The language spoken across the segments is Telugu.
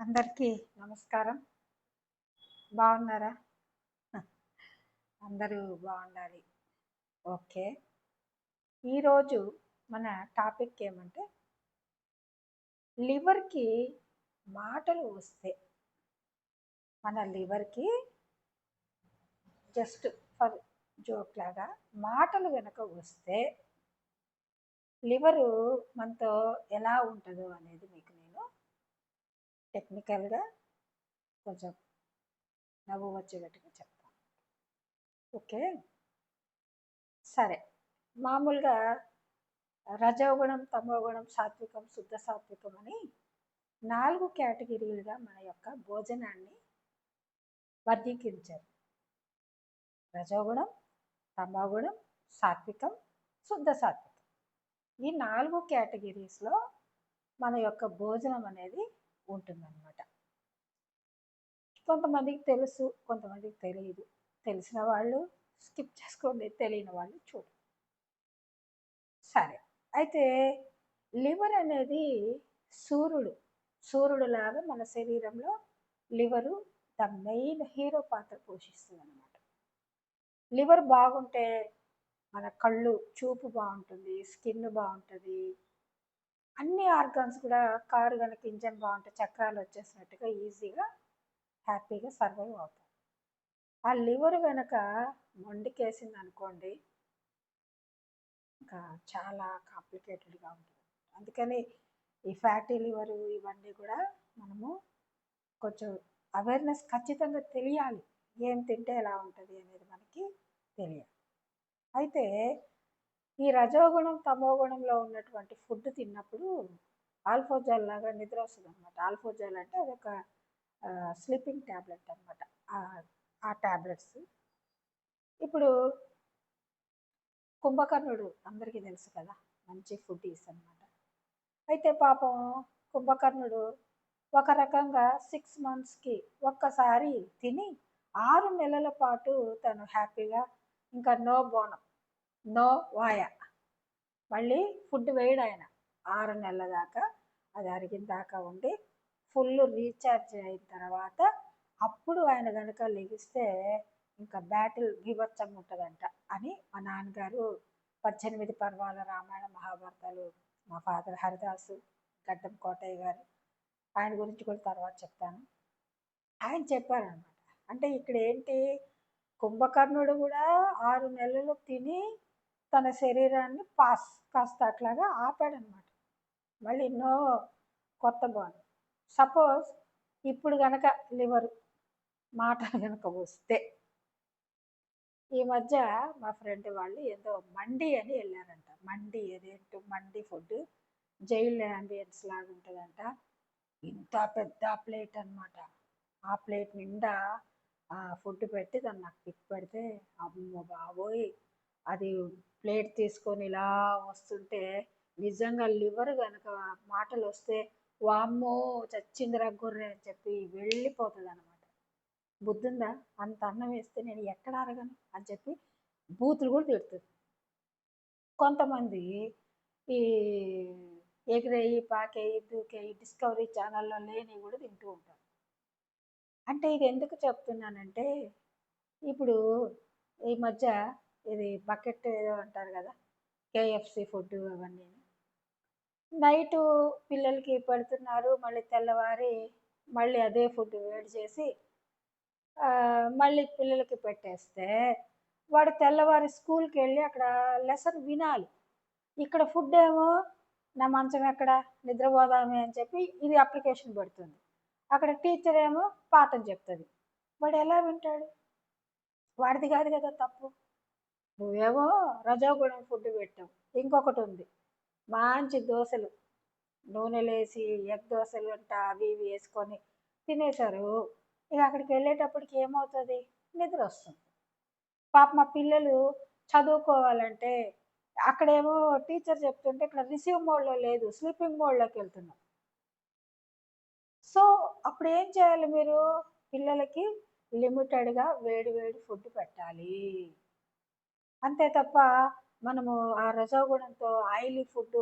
అందరికీ నమస్కారం. బాగున్నారా? అందరూ బాగుండాలి. ఓకే. ఈరోజు మన టాపిక్ ఏమంటే లివర్‌కి మాటలు వస్తే, మన లివర్‌కి జస్ట్ ఫర్ జోక్ లాగా మాటలు గనక వస్తే లివరు మనతో ఎలా ఉంటుందో అనేది మీకు నేను టెక్నికల్‌గా కొంచెం నవ్వు వచ్చేటట్టుగా చెప్తాను. ఓకే. సరే. మామూలుగా రజోగుణం, తమోగుణం, సాత్వికం, శుద్ధ సాత్వికం అని 4 కేటగిరీలుగా మన యొక్క భోజనాన్ని వర్గీకరించారు. రజోగుణం, తమోగుణం, సాత్వికం, శుద్ధ సాత్వికం. ఈ 4 కేటగిరీస్‌లో మన యొక్క భోజనం అనేది ఉంటుందన్నమాట. కొంతమందికి తెలుసు, కొంతమందికి తెలియదు. తెలిసిన వాళ్ళు స్కిప్ చేసుకోండి, తెలియని వాళ్ళు చూడండి. సరే. అయితే లివర్ అనేది సూర్యుడులాగా మన శరీరంలో లివరు ద మెయిన్ హీరో పాత్ర పోషిస్తుంది అనమాట. లివర్ బాగుంటే మన కళ్ళు చూపు బాగుంటుంది, స్కిన్ బాగుంటుంది, అన్ని ఆర్గాన్స్ కూడా. కారు కనుక ఇంజన్ బాగుంటే చక్రాలు వచ్చేసినట్టుగా ఈజీగా హ్యాపీగా సర్వైవ్ అవుతాం. ఆ లివర్ కనుక మొండికేసింది అనుకోండి, ఇంకా చాలా కాంప్లికేటెడ్గా ఉంటుంది. అందుకని ఈ ఫ్యాటీ లివర్ ఇవన్నీ కూడా మనము కొంచెం అవేర్నెస్ ఖచ్చితంగా తెలియాలి. ఏం తింటే ఎలా ఉంటుంది అనేది మనకి తెలియాలి. అయితే ఈ రజోగుణం, తమోగుణంలో ఉన్నటువంటి ఫుడ్ తిన్నప్పుడు ఆల్ఫోజాల్ లాగా నిద్ర వస్తుంది అనమాట. ఆల్ఫోజాల్ అంటే అదొక స్లీపింగ్ ట్యాబ్లెట్ అనమాట. ఆ ట్యాబ్లెట్స్ ఇప్పుడు కుంభకర్ణుడు అందరికీ తెలుసు కదా, మంచి ఫుడ్డీస్ అనమాట. అయితే పాపం కుంభకర్ణుడు ఒక రకంగా 6 మంత్స్కి ఒక్కసారి తిని 6 నెలల పాటు తను హ్యాపీగా, ఇంకా నో బోనం, నో వాయ, మళ్ళీ ఫుడ్ వేయడు ఆయన. 6 నెలల దాకా అది అరిగిన దాకా ఉండి ఫుల్ రీఛార్జ్ అయిన తర్వాత అప్పుడు ఆయన కనుక లెగిస్తే ఇంకా బ్యాటిల్ బీభత్సంగా ఉంటుందంట అని మా నాన్నగారు 18 పర్వాల రామాయణ మహాభారతాలు, మా ఫాదర్ హరిదాసు గడ్డం కోటయ్య గారు, ఆయన గురించి కూడా తర్వాత చెప్తాను, ఆయన చెప్పారనమాట. అంటే ఇక్కడ ఏంటి, కుంభకర్ణుడు కూడా 6 నెలలు తిని తన శరీరాన్ని కాస్త అట్లాగా ఆపాడనమాట. మళ్ళీ ఎన్నో కొత్త బాండ్. సపోజ్ ఇప్పుడు కనుక లివర్ మాటలు కనుక వస్తే, ఈ మధ్య మా ఫ్రెండ్ వాళ్ళు ఏదో మండి అని వెళ్ళారంట. మండి అదేంటో మండి ఫుడ్ జైల్ అంబియన్స్ లాగా ఉంటుందంట. ఇంత పెద్ద ప్లేట్ అనమాట. ఆ ప్లేట్ నిండా ఫుడ్ పెట్టి దాన్ని నాకు పిక్ పెడితే, అమ్మో బాబోయ్, అది ప్లేట్ తీసుకొని ఇలా వస్తుంటే నిజంగా లివర్ కనుక మాటలు వస్తే వామ్మో చచ్చిందిరా గొర్రె అని చెప్పి వెళ్ళిపోతుంది అనమాట. బుద్ధుందా, అంత అన్నం వేస్తే నేను ఎక్కడ అరగను అని చెప్పి బూతులు కూడా తిడుతుంది. కొంతమంది ఈ ఎగిరేయి, పాకేయి, దూకేయి డిస్కవరీ ఛానల్లో లేని కూడా తింటూ ఉంటారు. అంటే ఇది ఎందుకు చెప్తున్నానంటే, ఇప్పుడు ఈ మధ్య ఇది బకెట్ ఏదో అంటారు కదా, కేఎఫ్సి ఫుడ్ అవన్నీ నైటు పిల్లలకి పెడుతున్నారు. మళ్ళీ తెల్లవారి మళ్ళీ అదే ఫుడ్ వేడి చేసి మళ్ళీ పిల్లలకి పెట్టేస్తే వాడు తెల్లవారి స్కూల్కి వెళ్ళి అక్కడ లెసన్ వినాలి. ఇక్కడ ఫుడ్ ఏమో నా మంచం ఎక్కడ, నిద్రపోదామే అని చెప్పి ఇది అప్లికేషన్ పెడుతుంది. అక్కడ టీచర్ ఏమో పాఠం చెప్తుంది. వాడు ఎలా వింటాడు? వాడిది కాదు కదా తప్పు. నువ్వేమో రజోగుణం ఫుడ్ పెట్టావు. ఇంకొకటి ఉంది, మంచి దోశలు, నూనెలేసి ఎగ్ దోశలు అంట అవి ఇవి వేసుకొని తినేశారు. ఇక అక్కడికి వెళ్ళేటప్పటికి ఏమవుతుంది, నిద్ర వస్తుంది. పాప మా పిల్లలు చదువుకోవాలంటే అక్కడేమో టీచర్ చెప్తుంటే ఇక్కడ రిసీవ్ మోడ్లో లేదు, స్లీపింగ్ మోడ్లోకి వెళ్తున్నాం. సో అప్పుడు ఏం చేయాలి మీరు, పిల్లలకి లిమిటెడ్గా వేడి వేడి ఫుడ్ పెట్టాలి. అంతే తప్ప మనము ఆ రజోగుణంతో ఆయిలీ ఫుడ్,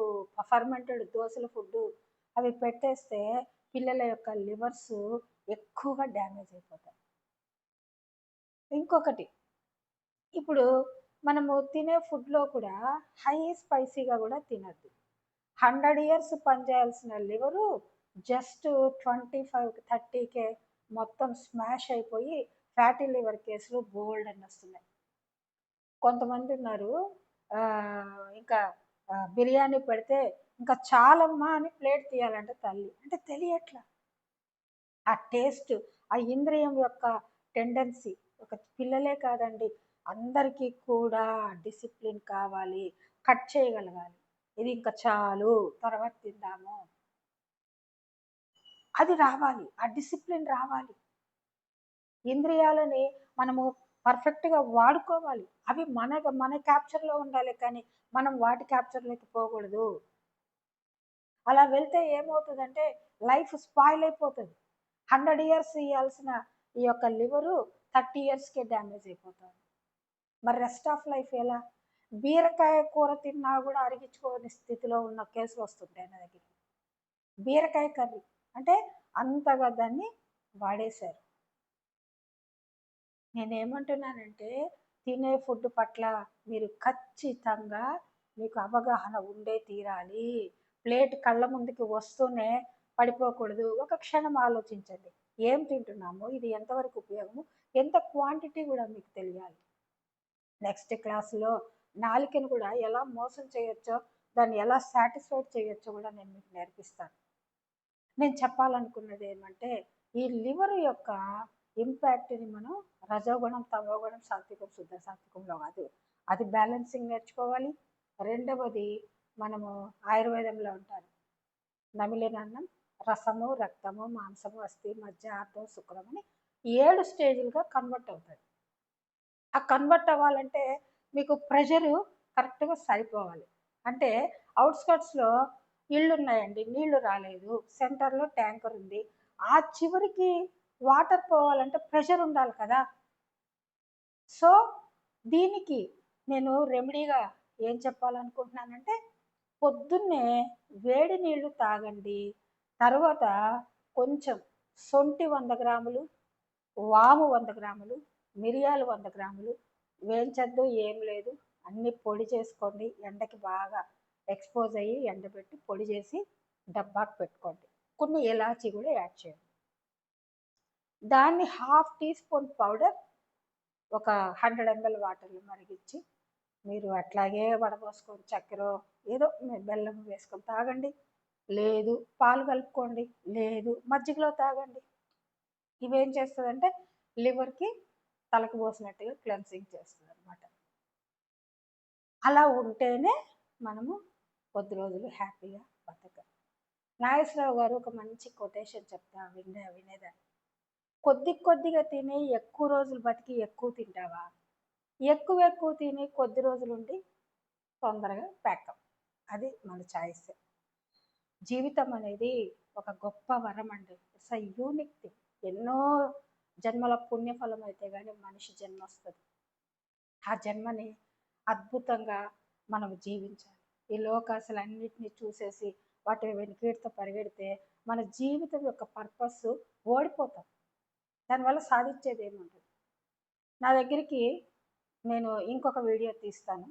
ఫర్మెంటెడ్ దోశల ఫుడ్ అవి పెట్టేస్తే పిల్లల యొక్క లివర్స్ ఎక్కువగా డ్యామేజ్ అయిపోతాయి. ఇంకొకటి, ఇప్పుడు మనము తినే ఫుడ్లో కూడా హై స్పైసీగా కూడా తినద్దు. 100 ఇయర్స్ పనిచేయాల్సిన లివరు జస్ట్ 25-30కే మొత్తం స్మాష్ అయిపోయి ఫ్యాటీ లివర్ కేసులు బోల్డ్ అని వస్తున్నాయి. కొంతమంది ఉన్నారు ఇంకా బిర్యానీ పెడితే ఇంకా చాలమ్మా అని ప్లేట్ తీయాలంటే తల్లి, అంటే తెలియట్లా ఆ టేస్ట్, ఆ ఇంద్రియం యొక్క టెండెన్సీ. ఒక పిల్లలే కాదండి, అందరికీ కూడా డిసిప్లిన్ కావాలి, కట్ చేయగలగాలి. ఇది ఇంకా చాలు, తర్వాత తిందాము, అది రావాలి, ఆ డిసిప్లిన్ రావాలి. ఇంద్రియాలని మనము పర్ఫెక్ట్గా వాడుకోవాలి. అవి మన క్యాప్చర్లో ఉండాలి, కానీ మనం వాటి క్యాప్చర్లోకి పోకూడదు. అలా వెళ్తే ఏమవుతుందంటే లైఫ్ స్పాయిల్ అయిపోతుంది. 100 ఇయర్స్ ఇవ్వాల్సిన ఈ యొక్క లివరు 30 ఇయర్స్కే డ్యామేజ్ అయిపోతుంది. మరి రెస్ట్ ఆఫ్ లైఫ్ ఎలా? బీరకాయ కూర తిన్నా కూడా అరిగించుకోని స్థితిలో ఉన్న కేసులు వస్తుంటాయి నా దగ్గరికి. బీరకాయ కర్రీ అంటే అంతగా దాన్ని వాడేశారు. నేనేమంటున్నానంటే తినే ఫుడ్ పట్ల మీరు ఖచ్చితంగా మీకు అవగాహన ఉండే తీరాలి. ప్లేట్ కళ్ళ ముందుకి వస్తూనే పడిపోకూడదు. ఒక క్షణం ఆలోచించండి, ఏం తింటున్నాము, ఇది ఎంతవరకు ఉపయోగము, ఎంత క్వాంటిటీ కూడా మీకు తెలియాలి. నెక్స్ట్ క్లాసులో నాలుకను కూడా ఎలా మోసం చేయొచ్చో, దాన్ని ఎలా సాటిస్ఫైడ్ చేయొచ్చో కూడా నేను మీకు నేర్పిస్తాను. నేను చెప్పాలనుకున్నది ఏమంటే ఈ లివర్ యొక్క ఇంపాక్ట్ని మనం రజోగుణం, తమోగుణం, సాత్వికం, శుద్ధ సాత్వికంలో కాదు, అది బ్యాలెన్సింగ్ నేర్చుకోవాలి. రెండవది, మనము ఆయుర్వేదంలో ఉంటారు నమిలినన్నం, రసము, రక్తము, మాంసము, అస్థి, మజ్జ, ఆర్ధం, శుక్రం అని 7 స్టేజ్లుగా కన్వర్ట్ అవుతుంది. ఆ కన్వర్ట్ అవ్వాలంటే మీకు ప్రెషరు కరెక్ట్గా సరిపోవాలి. అంటే అవుట్స్కట్స్లో ఇళ్ళు ఉన్నాయండి, నీళ్లు రాలేదు, సెంటర్లో ట్యాంకర్ ఉంది, ఆ చివరికి వాటర్ పోవాలంటే ప్రెషర్ ఉండాలి కదా. సో దీనికి నేను రెమెడీగా ఏం చెప్పాలనుకుంటున్నానంటే పొద్దున్నే వేడి నీళ్లు తాగండి. తర్వాత కొంచెం సొంటి 100 గ్రాములు, వాము 100 గ్రాములు, మిరియాలు 100 గ్రాములు, వేయించద్దు, ఏం లేదు, అన్నీ పొడి చేసుకోండి. ఎండకి బాగా ఎక్స్పోజ్ అయ్యి ఎండబెట్టి పొడి చేసి డబ్బాకు పెట్టుకోండి. కొన్ని ఇలాచీ కూడా యాడ్ చేయండి. దాన్ని 1/2 టీ స్పూన్ పౌడర్ ఒక 100 ml వాటర్లో మరిగించి మీరు అట్లాగే వడపోసుకొని చక్కెర ఏదో బెల్లం వేసుకొని తాగండి. లేదు పాలు కలుపుకోండి, లేదు మజ్జిగలో తాగండి. ఇవేం చేస్తుందంటే లివర్కి తలకు పోసినట్టుగా క్లెన్సింగ్ చేస్తుంది అనమాట. అలా ఉంటేనే మనము కొద్ది రోజులు హ్యాపీగా బతకాలి. నాగేశ్వరరావు గారు ఒక మంచి కొటేషన్ చెప్తా వినేదాన్ని. కొద్దిగా తిని ఎక్కువ రోజులు బతికి ఎక్కువ తింటావా, ఎక్కువ తిని కొద్ది రోజులు ఉండి తొందరగా ప్యాకప్. అది మన చాయిస్. జీవితం అనేది ఒక గొప్ప వరం అండి. It's a unique thing. ఎన్నో జన్మల పుణ్యఫలం అయితే కానీ మనిషి జన్మ వస్తుంది. ఆ జన్మని అద్భుతంగా మనం జీవించాలి. ఈ లోకాసులన్నిటినీ చూసేసి వాటి వెనుకీడుతో పరిగెడితే మన జీవితం యొక్క పర్పస్ ఓడిపోతాం. దానివల్ల సాధించేది ఏముంటుంది. నా దగ్గరికి నేను ఇంకొక వీడియో తీస్తాను.